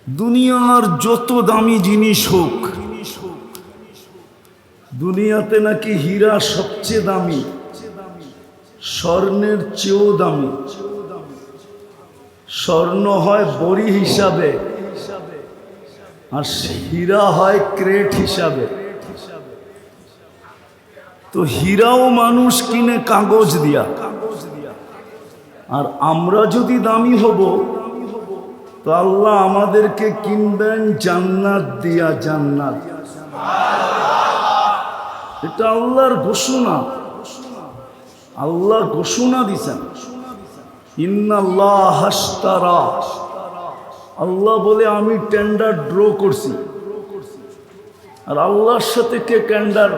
দুনিয়ার যত দামি জিনিস হোক, দুনিয়াতে নাকি হীরা সবচেয়ে দামি, স্বর্ণের চেয়েও দামি। স্বর্ণ হয় বড়ি হিসাবে আর হীরা হয় ক্রেট হিসাবে। তো হীরাও মানুষ কিনে কাগজ দিয়া, আর আমরা যদি দামি হব তো আল্লাহ আমাদেরকে কিনবেন জান্নাত দিয়া। জান্নাত এটা আল্লাহর ঘোষণা। আল্লাহ ঘোষণা দিছেন, ইন্নাল্লাহ হাশতারা। আল্লাহ বলে আমি টেন্ডার ড্র করছি। আর আল্লাহর সাথে কে টেন্ডার?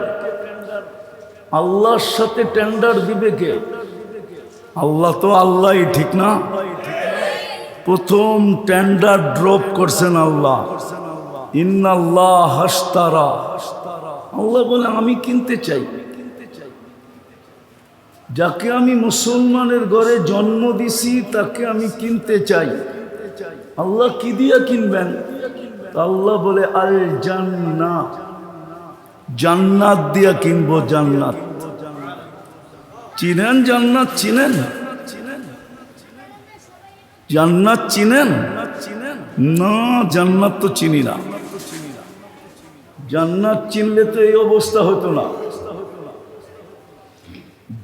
আল্লাহর সাথে টেন্ডার দিবে কে? আল্লাহ তো আল্লাহই, ঠিক না? প্রথম টেন্ডার ড্রপ করছেন আল্লাহ, ইন্নাল্লাহ হাশতারা। আল্লাহ বলে আমি কিনতে চাই। যাকে আমি মুসলমানের ঘরে জন্ম দিছি তাকে আমি কিনতে চাই। আল্লাহ কি দিয়া কিনবেন? আল্লাহ বলে আল জান্নাত, জান্নাত দিয়া কিনবো। জান্নাত চিনেন? জান্নাত চিনেন? জান্নাত চিনেন না? জান্নাত তো চিনি না। জান্নাত চিনলে তো এই অবস্থা হতো না।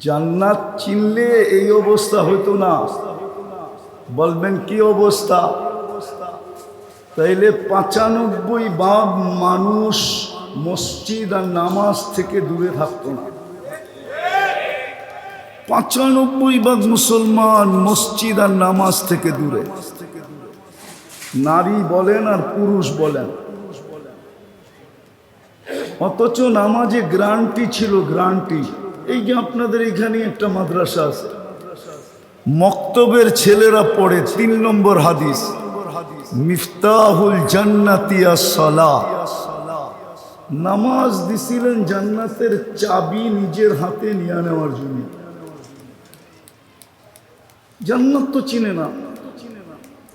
জান্নাত চিনলে এই অবস্থা হতো না। বলবেন কি অবস্থা? তাইলে 95% মানুষ মসজিদ আর নামাজ থেকে দূরে থাকতো না। 95% মুসলমান মসজিদ আর নামাজ থেকে দূরে, নারী বলেন আর পুরুষ বলেন। অথচ নামাজে গ্যারান্টি ছিল, গ্যারান্টি। এই যে আপনাদের এখানে একটা মাদ্রাসা আছে, মক্তবের ছেলেরা পড়ে 3 নম্বর হাদিস, মিফতাহুল জান্নাতি আস-সালাহ। নামাজ দিছিলেন জান্নাতের চাবি নিজের হাতে নিয়ে নেওয়ার জন্য। জান্নাত তো চিনে না,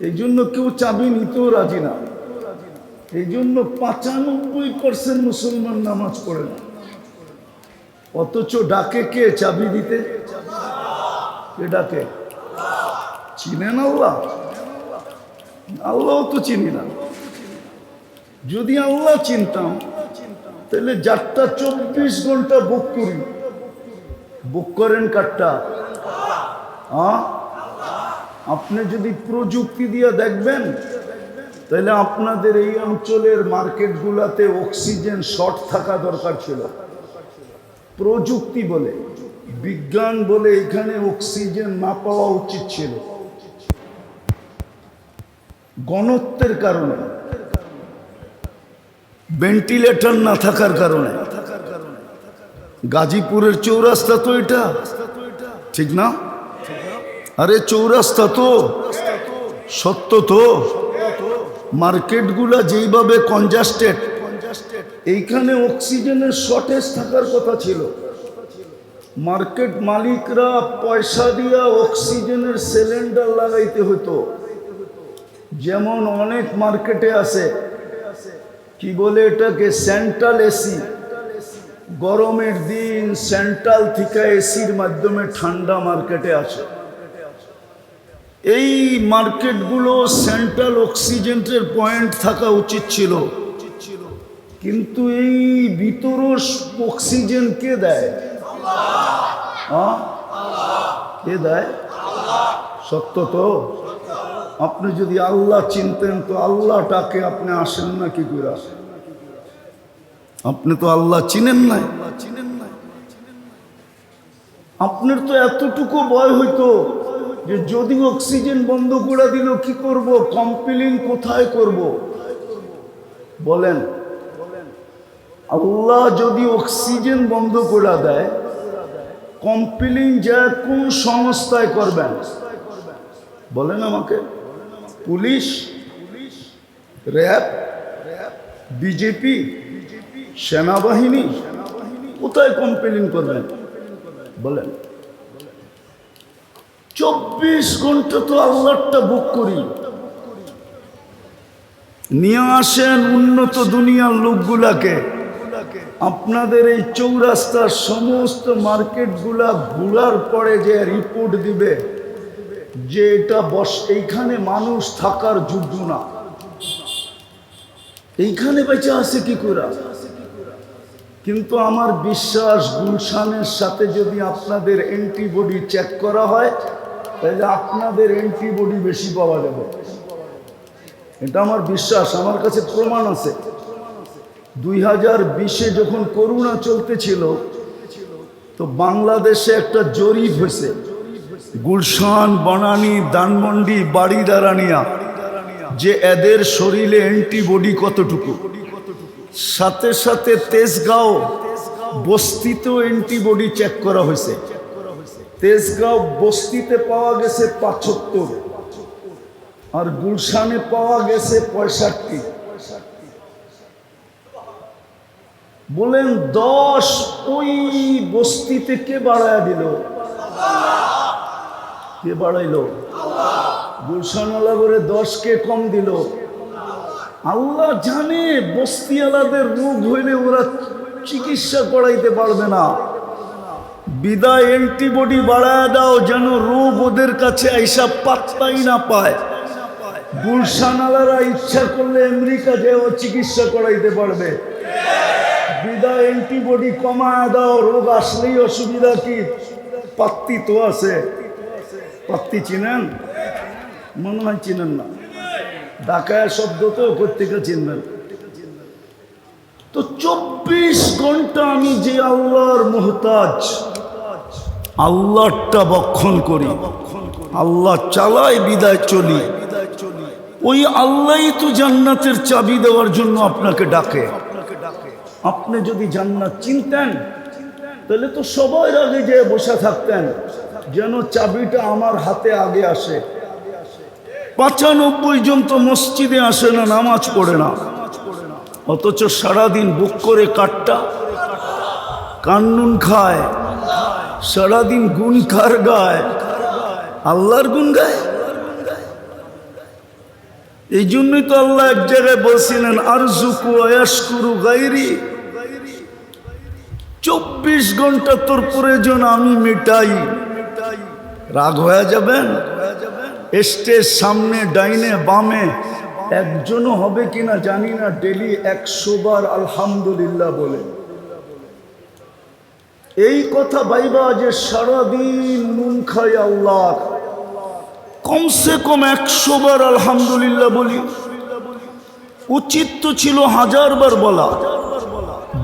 এই জন্য কেউ চাবি নিতেও রাজি না। এই জন্য 95% মুসলমান নামাজ পড়ে না। অথচ ডাকে কে চাবি দিতে? কে ডাকে? চিনেন আল্লাহ? আল্লাহ তো চিনি না। যদি আল্লাহ চিনতাম তাহলে যারটা 24 ঘন্টা বুক করি। বুক করেন কারটা? আপনি যদি প্রযুক্তি দিয়ে দেখবেন তাহলে আপনাদের এই অঞ্চলের মার্কেটগুলোতে অক্সিজেন শর্ট থাকা দরকার ছিল। প্রযুক্তি বলে, বিজ্ঞান বলে এখানে অক্সিজেন না পাওয়া উচিত ছিল। ঘনত্বের কারণে, ভেন্টিলেটর না থাকার কারণে। গাজীপুরের চৌরাস্তা তো এটা, ঠিক না? আরে চৌরাস্তা তো সত্য তো। মার্কেটগুলা যেইভাবে কনজাস্টেড, এইখানে অক্সিজেনের শর্টেজ থাকার কথা ছিল। মার্কেট মালিকরা পয়সা দিয়া অক্সিজেনের সিলিন্ডার লাগাইতে হতো। যেমন অনেক মার্কেটে আছে, কি বলে এটাকে, সেন্ট্রাল এসি। গরমের দিন সেন্ট্রাল থেকে এসির মাধ্যমে ঠান্ডা মার্কেটে আসে। এই মার্কেটগুলো সেন্ট্রাল অক্সিজেনের পয়েন্ট থাকা উচিত ছিল, কিন্তু এই ভিতর অক্সিজেন কে দেয়? কে দেয়? সত্য তো। আপনি যদি আল্লাহ চিনতেন তো আল্লাহটাকে আপনি আসেন না কি করে? আসেন? আপনি তো আল্লাহ চিনেন নাই। আপনার তো এতটুকু ভয় হইতো যে যদি অক্সিজেন বন্ধ করে দিল কি করব? কম্পিলিং কোথায় করব? বলেন, আল্লাহ যদি অক্সিজেন বন্ধ করে দেয়, কম্পিলিং যা কোন সংস্থায় করবেন? বলেন আমাকে। পুলিশ, র্যাব, বিজেপি, সেনাবাহিনী, কোথায় কম্পিলিং করবেন? বলেন। 24 ঘন্টা তো আল্লাহটা বুক করি। নিয়ে আসেন উন্নত দুনিয়ার লোকগুলাকে। আপনাদের এই চৌরাস্তার সমস্ত মার্কেটগুলা ঘোরার পরে যে রিপোর্ট দিবে যে এটা এইখানে মানুষ থাকার যোগ্য না, এইখানে বেঁচে আছে কি করে। কিন্তু আমার বিশ্বাস গুলশানের সাথে যদি আপনাদের অ্যান্টিবডি চেক করা হয় তাহলে আপনাদের অ্যান্টিবডি বেশি পাওয়া যাবে। এটা আমার বিশ্বাস, আমার কাছে প্রমাণ আছে। 2020-এ যখন করোনা চলতেছিল তো বাংলাদেশে একটা জরিপ হয়েছে, গুলশান, বনানী, ধানমন্ডি, বাড়িদারানিয়া, যে এদের শরীরে অ্যান্টিবডি কতটুকু। সাথে সাথে তেজগাঁও বস্তিতেও অ্যান্টিবডি চেক করা হয়েছে। তেজগাঁও বস্তিতে পাওয়া গেছে 75 আর গুলশানে পাওয়া গেছে 65। বলেন 10 ওই বস্তিতে কে বাড়ায় দিল? কে বাড়াইল? গুলশানওয়ালা করে 10 কে কম দিল? আল্লাহ জানে বস্তিওয়ালাদের রোগ হইলে ওরা চিকিৎসা করাইতে পারবে না, বিদায় অ্যান্টিবডি বাড়ায় দাও যেন রোগ ওদের কাছে আইসা পাত্তাই না পায়। গুলশানওয়ালারা ইচ্ছা করলে আমেরিকা যেও চিকিৎসা করাইতে পারবে, বিদায় অ্যান্টিবডি কমায় দাও, রোগ আসলেই অসুবিধা কি? পাত্তি তো আছে। পাত্তি চিনেন? মনে হয় চিনেন না। ঢাকায় শব্দ তো প্রত্যেকে চিনবেন। তো 24 ঘন্টা আমি যে আল্লাহর মুহতাজ, আল্লাহটা বক্ষণ করি, আল্লাহ চালাই বিদায় চলি, ওই আল্লাহই তো জান্নাতের চাবি দেওয়ার জন্য আপনাকে ডাকে। আপনি যদি জান্নাত চিনতেন তাহলে তো সবার আগে যে বসে থাকতেন যেন চাবিটা আমার হাতে আগে আসে। 95 জন তো মসজিদে আসে না, নামাজ পড়ে না, অথচ সারাদিন বুক করে কাটটা কান্নুন খায়, সারাদিন গুণ কার গায়? আল্লাহর গুণ গায়। এই জন্যই তো আল্লাহ এক জায়গায় বলছিলেন আরজুকু আয়াশকুরু গায়রি, 24 ঘন্টা তোর প্রয়োজন আমি মেটাই। রাগ হয়ে যাবেন? স্টেজ সামনে ডাইনে বামে একজনও হবে কিনা জানি না ডেলি 100 বার আলহামদুলিল্লাহ বলে। এই কথা ভাইবা যে সারাদিন নুন খাই আল্লাহ, কমসে কম 100 বার আলহামদুলিল্লাহ বলি। উচিত তো ছিল 1000 বার বলা,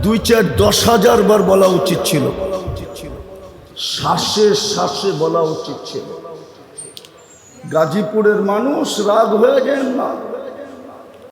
2-4-10,000 বার বলা উচিত ছিল, শ্বাসে শ্বাসে বলা উচিত ছিল। গাজীপুরের মানুষ রাগ হয়ে যায় না।